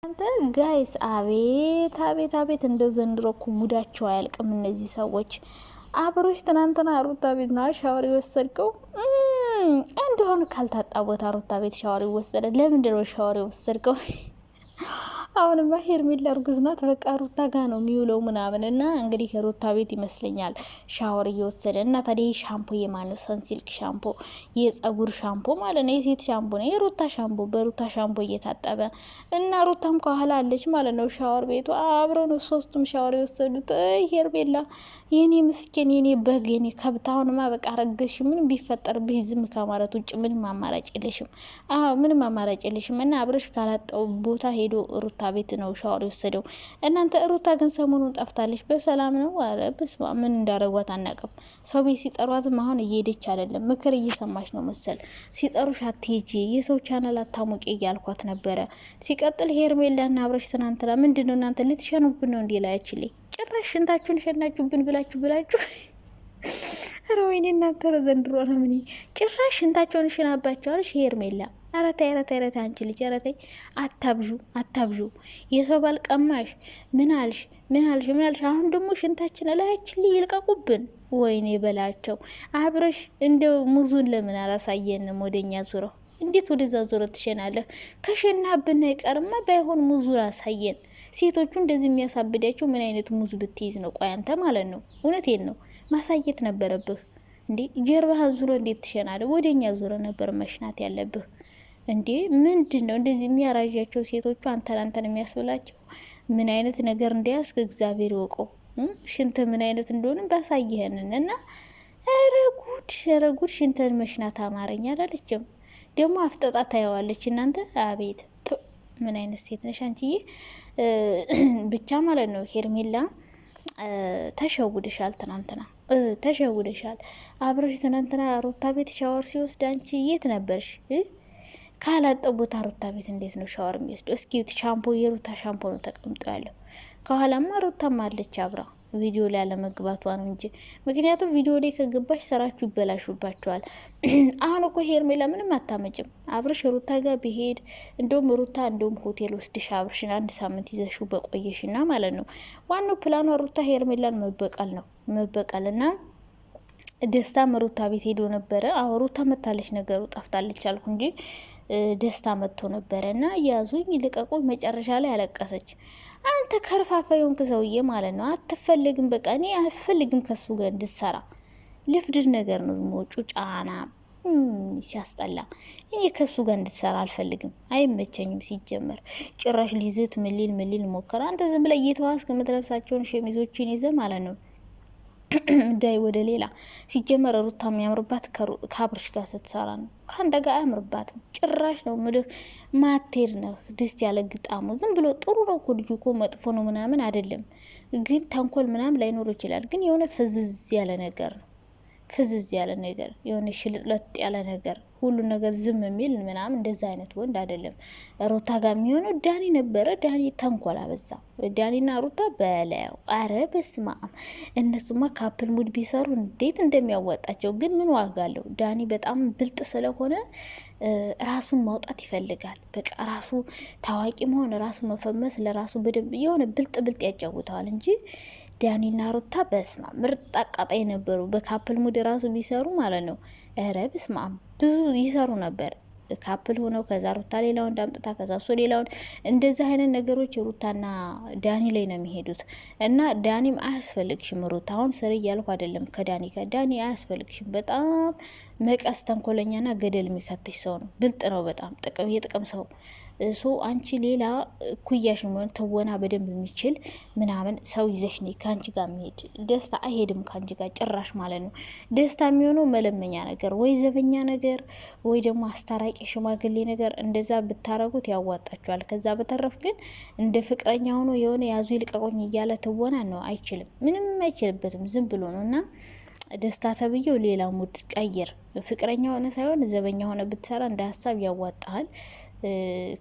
አንተ ጋይስ አቤት አቤት አቤት እንደው ዘንድሮ እኮ ሙዳቸው አያልቅም እነዚህ ሰዎች። አብሮሽ ትናንትና ሩታ ቤት ነው ሻወር የወሰድከው? እንደሆነ ካልታጣ ቦታ ሩታ ቤት ሻወር ይወሰደ። ለምንድን ነው ሻወር የወሰድከው? አሁንማ ሄርሜላ እርጉዝ ናት። በቃ ሩታ ጋ ነው የሚውለው ምናምን እና እንግዲህ ሩታ ቤት ይመስለኛል ሻወር እየወሰደ እና ታዲያ ሻምፖ የማነው? ሰንሲልክ ሻምፖ፣ የጸጉር ሻምፖ ማለት ነው። የሴት ሻምፖ ነው፣ የሩታ ሻምፖ። በሩታ ሻምፖ እየታጠበ እና ሩታም ከኋላ አለች ማለት ነው። ሻወር ቤቱ አብረው ነው ሶስቱም ሻወር የወሰዱት። ሄርሜላ የኔ ምስኪን፣ የኔ በግ፣ የኔ ከብት፣ አሁንማ በቃ ረገሽ። ምንም ቢፈጠርብሽ ዝም ከማለት ውጭ ምንም አማራጭ የለሽም። አዎ ምንም አማራጭ የለሽም። እና አብረሽ ካላጠው ቦታ ሄዶ ሩታ ቤት ነው ሻወር የወሰደው። እናንተ ሩታ ግን ሰሞኑን ጠፍታለች። በሰላም ነው? አረ በስመ አብ ምን እንዳረጓት አናውቅም። ሰው ቤት ሲጠሯትም አሁን እየሄደች አይደለም፣ ምክር እየሰማች ነው መሰል። ሲጠሩሽ አትሄጂ፣ የሰው ቻናል አታሙቂ እያልኳት ነበረ። ሲቀጥል ሄርሜላና አብረሽ ትናንትና ምንድነው እናንተ ልትሸኑብን ነው? እንዲ ላያችልኝ ጭራሽ ሽንታችሁን ሸናችሁብን ብላችሁ ኧረ ወይኔ እናንተ ዘንድሮ ነው ምን ጭራሽ ሽንታቸውን ሽናባቸዋልሽ ሄርሜላ። አረታይ አንቺ ልጅ አረታይ፣ አታብዡ። የሰው ባል ቀማሽ። ምን አልሽ? አሁን ደግሞ ሽንታችን ላያችን ላይ ይልቀቁብን። ወይኔ በላቸው። አብረሽ እንደው ሙዙን ለምን አላሳየንም? ወደኛ ዙረው እንዴት ወደዛ ዙረ ትሸናለህ? ከሸናብን አይቀርማ ባይሆን ሙዙን አሳየን። ሴቶቹ እንደዚህ የሚያሳብዳቸው ምን አይነት ሙዝ ብትይዝ ነው? ቆይ አንተ ማለት ነው። እውነቴን ነው ማሳየት ነበረብህ እንዴ። ጀርባህን ዙረ እንዴት ትሸናለህ? ወደኛ ዙረ ነበር መሽናት ያለብህ እንዴ። ምንድን ነው እንደዚህ የሚያራዣቸው ሴቶቹ? አንተን የሚያስብላቸው ምን አይነት ነገር እንዲያስክ እግዚአብሔር ይወቀው። ሽንት ምን አይነት እንደሆነ ባሳየህንን እና ኧረ ጉድ ሽንትን መሽናት አማረኛ አላለችም ደግሞ አፍጠጣ ታየዋለች። እናንተ አቤት ምን አይነት ሴት ነሽ አንቺዬ። ብቻ ማለት ነው ሄርሜላ ተሸውደሻል። ትናንትና ተሸውደሻል። አብረሽ ትናንትና ሩታ ቤት ሻወር ሲወስድ አንቺ የት ነበርሽ? ካላጠው ቦታ ሩታ ቤት እንዴት ነው ሻወር የሚወስደው? እስኪ ሻምፖ፣ የሩታ ሻምፖ ነው ተቀምጦ ያለው። ከኋላማ ሩታም አለች አብራ። ቪዲዮ ላይ አለመግባቷ ነው እንጂ ምክንያቱም ቪዲዮ ላይ ከገባሽ ስራችሁ ይበላሹባቸዋል። አሁን እኮ ሄርሜላ ምንም አታመጭም። አብርሽ ሩታ ጋር ቢሄድ እንደውም ሩታ ሆቴል ወስድሽ አብርሽን 1 ሳምንት ይዘሽው በቆየሽና ማለት ነው። ዋናው ፕላኗ ሩታ ሄርሜላን መበቀል ነው። መበቀልና ደስታ ሩታ ቤት ሄዶ ነበረ። አዎ ሩታ መታለች፣ ነገሩ ጠፍታለች አልኩ እንጂ ደስታ መጥቶ ነበረ እና ያዙኝ ልቀቁኝ። መጨረሻ ላይ አለቀሰች። አንተ ከርፋፋ የሆንክ ሰውዬ ማለት ነው። አትፈልግም፣ በቃ እኔ አልፈልግም ከሱ ጋር እንድትሰራ። ልፍድር ነገር ነው ሞጩ ጫና ሲያስጠላ። እኔ ከሱ ጋር እንድትሰራ አልፈልግም፣ አይመቸኝም። ሲጀመር ጭራሽ ሊዝት ምሊል ሞከረ። አንተ ዝም ብለህ እየተዋስክ የምትለብሳቸውን ሸሚዞችን ይዘህ ማለት ነው ዳይ ወደ ሌላ። ሲጀመር ሩታ የሚያምርባት ከአብርሽ ጋር ስትሰራ ነው። ከአንተ ጋር አያምርባትም ጭራሽ ነው ምልህ። ማቴር ነህ ደስ ያለ ግጣሙ ዝም ብሎ ጥሩ ነው እኮ ልጁ እኮ መጥፎ ነው ምናምን አይደለም፣ ግን ተንኮል ምናምን ላይኖር ይችላል። ግን የሆነ ፍዝዝ ያለ ነገር ነው። ፍዝዝ ያለ ነገር የሆነ ሽልጥለጥ ያለ ነገር ሁሉ ነገር ዝም የሚል ምናምን እንደዛ አይነት ወንድ አይደለም። ሩታ ጋር የሚሆነው ዳኒ ነበረ። ዳኒ ተንኮል አበዛ። ዳኒና ሩታ በላው። አረ በስማም እነሱማ ካፕል ሙድ ቢሰሩ እንዴት እንደሚያወጣቸው ግን ምን ዋጋ አለው? ዳኒ በጣም ብልጥ ስለሆነ ራሱን ማውጣት ይፈልጋል። በቃ ራሱ ታዋቂ መሆን፣ ራሱ መፈመስ፣ ለራሱ በደንብ የሆነ ብልጥ ያጫውተዋል እንጂ ዳኒና ሩታ በስማ ምርጥ አቃጣይ ነበሩ። በካፕል ሙድ ራሱ ቢሰሩ ማለት ነው። ኧረ በስማም ብዙ ይሰሩ ነበር ካፕል ሆነው። ከዛ ሩታ ሌላውን እንዳምጥታ ከዛ እሱ ሌላውን። እንደዚህ አይነት ነገሮች ሩታና ዳኒ ላይ ነው የሚሄዱት። እና ዳኒም አያስፈልግሽም ሩታ። አሁን ስር እያልኩ አይደለም ከዳኒ ጋር። ዳኒ አያስፈልግሽም። በጣም መቀስ ተንኮለኛና ገደል የሚከትሽ ሰው ነው። ብልጥ ነው በጣም የጥቅም ሰው ሶ አንቺ ሌላ ኩያሽ ነው ተወና በደንብ የሚችል ምናምን ሰው ይዘሽ ነይ። ካንቺ ጋር የሚሄድ ደስታ አይሄድም ካንቺ ጋር ጭራሽ ማለት ነው። ደስታ የሚሆነው መለመኛ ነገር ወይ ዘበኛ ነገር ወይ ደግሞ አስታራቂ ሽማግሌ ነገር፣ እንደዛ ብታረጉት ያዋጣችኋል። ከዛ በተረፍ ግን እንደ ፍቅረኛ ሆኖ የሆነ ያዙ ይልቀቆኝ እያለ ትወና ነው አይችልም። ምንም አይችልበትም። ዝም ብሎ ነው። እና ደስታ ተብዬው ሌላ ሙድ ቀይር። ፍቅረኛ ሆነ ሳይሆን ዘበኛ ሆነ ብትሰራ እንደ ሀሳብ ያዋጣሃል።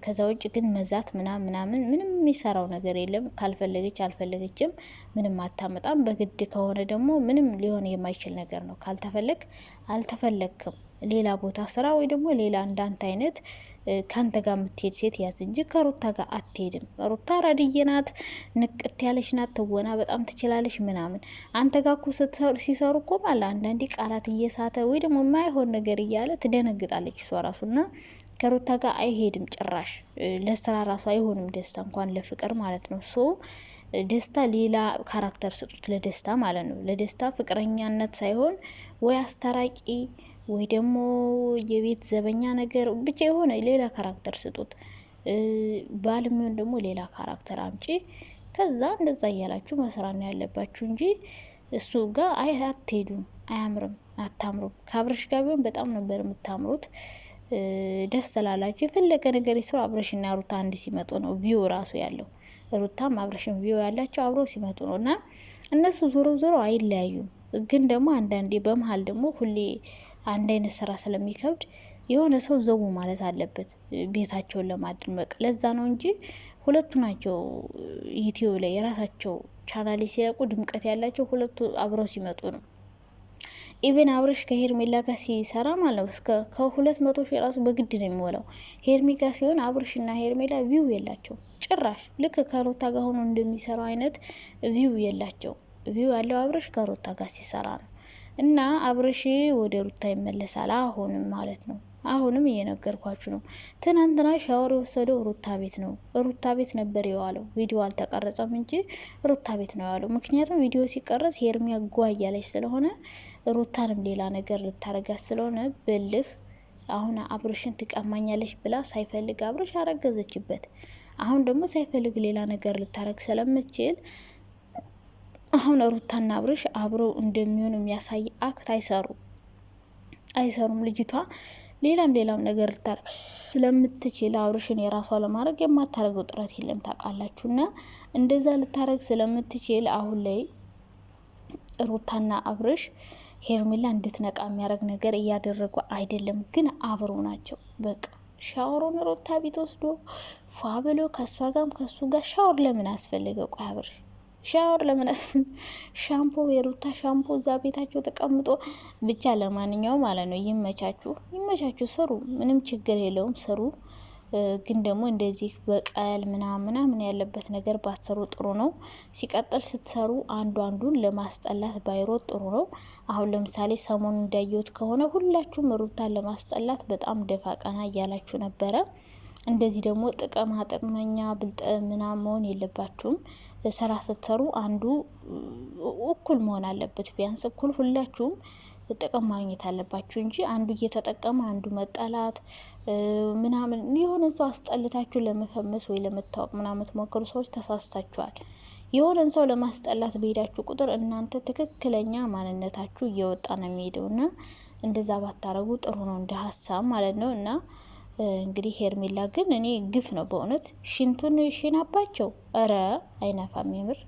ከዛ ውጭ ግን መዛት ምናምን ምንም የሚሰራው ነገር የለም። ካልፈለገች አልፈለገችም ምንም አታመጣም። በግድ ከሆነ ደግሞ ምንም ሊሆን የማይችል ነገር ነው። ካልተፈለግ አልተፈለግክም ሌላ ቦታ ስራ ወይ ደግሞ ሌላ እንዳንተ አይነት ካንተ ጋር የምትሄድ ሴት ያዝ እንጂ ከሩታ ጋር አትሄድም። ሩታ ራድዬ ናት፣ ንቅት ያለች ናት፣ ትወና በጣም ትችላለች ምናምን። አንተ ጋር እኮ ሲሰሩ እኮ ማለት አንዳንዴ ቃላት እየሳተ ወይ ደግሞ የማይሆን ነገር እያለ ትደነግጣለች እሷ ራሱና ከሩታ ጋር አይሄድም ጭራሽ። ለስራ ራሱ አይሆንም ደስታ እንኳን ለፍቅር ማለት ነው። ሶ ደስታ ሌላ ካራክተር ስጡት ለደስታ ማለት ነው። ለደስታ ፍቅረኛነት ሳይሆን ወይ አስታራቂ ወይ ደግሞ የቤት ዘበኛ ነገር ብቻ የሆነ ሌላ ካራክተር ስጡት። ባልሚሆን ደግሞ ሌላ ካራክተር አምጪ። ከዛ እንደዛ እያላችሁ መስራት ነው ያለባችሁ እንጂ እሱ ጋር አትሄዱም። አያምርም፣ አታምሩም። ከአብረሽ ጋር ቢሆን በጣም ነበር የምታምሩት። ደስ ትላላችሁ። የፈለገ ነገር ይስሩ። አብረሽና ሩታ አንድ ሲመጡ ነው ቪው ራሱ ያለው። ሩታም አብረሽን ቪው ያላቸው አብረው ሲመጡ ነው እና እነሱ ዞሮ ዞሮ አይለያዩም። ግን ደግሞ አንዳንዴ በመሀል ደግሞ ሁሌ አንድ አይነት ስራ ስለሚከብድ የሆነ ሰው ዘው ማለት አለበት ቤታቸውን ለማድመቅ። ለዛ ነው እንጂ ሁለቱ ናቸው ዩቲዩብ ላይ የራሳቸው ቻናል ሲያውቁ ድምቀት ያላቸው ሁለቱ አብረው ሲመጡ ነው። ኢቨን አብረሽ ከሄርሜላ ጋር ሲሰራ ማለት ነው እስከ ከ200 ሺህ ራሱ በግድ ነው የሚሞላው። ሄርሜ ጋር ሲሆን አብረሽና ሄርሜላ ቪው የላቸው ጭራሽ። ልክ ከሩታ ጋር ሆኖ እንደሚሰራው አይነት ቪው የላቸው። ቪው ያለው አብረሽ ከሩታ ጋር ሲሰራ ነው። እና አብረሽ ወደ ሩታ ይመለሳል አሁንም ማለት ነው። አሁንም እየነገርኳችሁ ነው። ትናንትና ሻወር የወሰደው ሩታ ቤት ነው። ሩታ ቤት ነበር የዋለው። ቪዲዮ አልተቀረጸም እንጂ ሩታ ቤት ነው የዋለው። ምክንያቱም ቪዲዮ ሲቀረጽ ሄርሚያ ጓ እያለች ስለሆነ ሩታንም ሌላ ነገር ልታረጋት ስለሆነ ብልህ አሁን አብርሽን ትቀማኛለች ብላ ሳይፈልግ አብርሽ አረገዘችበት። አሁን ደግሞ ሳይፈልግ ሌላ ነገር ልታረግ ስለምትችል አሁን ሩታና አብርሽ አብረው እንደሚሆን የሚያሳይ አክት አይሰሩም። ልጅቷ ሌላም ነገር ልታረግ ስለምትችል አብርሽን የራሷ ለማድረግ የማታረገው ጥረት የለም ታውቃላችሁና፣ እንደዛ ልታረግ ስለምትችል አሁን ላይ ሩታና አብርሽ ሄርሜላ እንድትነቃ የሚያደርግ ነገር እያደረጉ አይደለም፣ ግን አብሮ ናቸው። በቃ ሻወሩን ሩታ ቤት ወስዶ ፏ ብሎ ከእሷ ጋርም ከሱ ጋር ሻወር ለምን አስፈለገ? ቆይ አብርሽ ሻወር ለምን ሻምፖ የሩታ ሻምፖ እዛ ቤታቸው ተቀምጦ ብቻ። ለማንኛውም ማለት ነው ይመቻችሁ፣ ስሩ፣ ምንም ችግር የለውም ስሩ። ግን ደግሞ እንደዚህ በቀል ምናምን ያለበት ነገር ባሰሩ ጥሩ ነው። ሲቀጥል ስትሰሩ አንዱን ለማስጠላት ባይሮጥ ጥሩ ነው። አሁን ለምሳሌ ሰሞኑን እንዳየሁት ከሆነ ሁላችሁም ሩታን ለማስጠላት በጣም ደፋ ቀና እያላችሁ ነበረ። እንደዚህ ደግሞ ጥቅመኛ ብልጥ ምናምን መሆን የለባችሁም። ስራ ስትሰሩ አንዱ እኩል መሆን አለበት። ቢያንስ እኩል ሁላችሁም ጥቅም ማግኘት አለባችሁ እንጂ አንዱ እየተጠቀመ አንዱ መጠላት ምናምን የሆነ ሰው አስጠልታችሁ ለመፈመስ ወይ ለመታወቅ ምናምን ትሞክሩ ሰዎች ተሳስታችኋል። የሆነን ሰው ለማስጠላት በሄዳችሁ ቁጥር እናንተ ትክክለኛ ማንነታችሁ እየወጣ ነው የሚሄደውና እንደዛ ባታረጉ ጥሩ ነው እንደ ሀሳብ ማለት ነው። እና እንግዲህ ሄርሜላ ግን እኔ ግፍ ነው በእውነት ሽንቱን ሽናባቸው። እረ አይነፋም የምር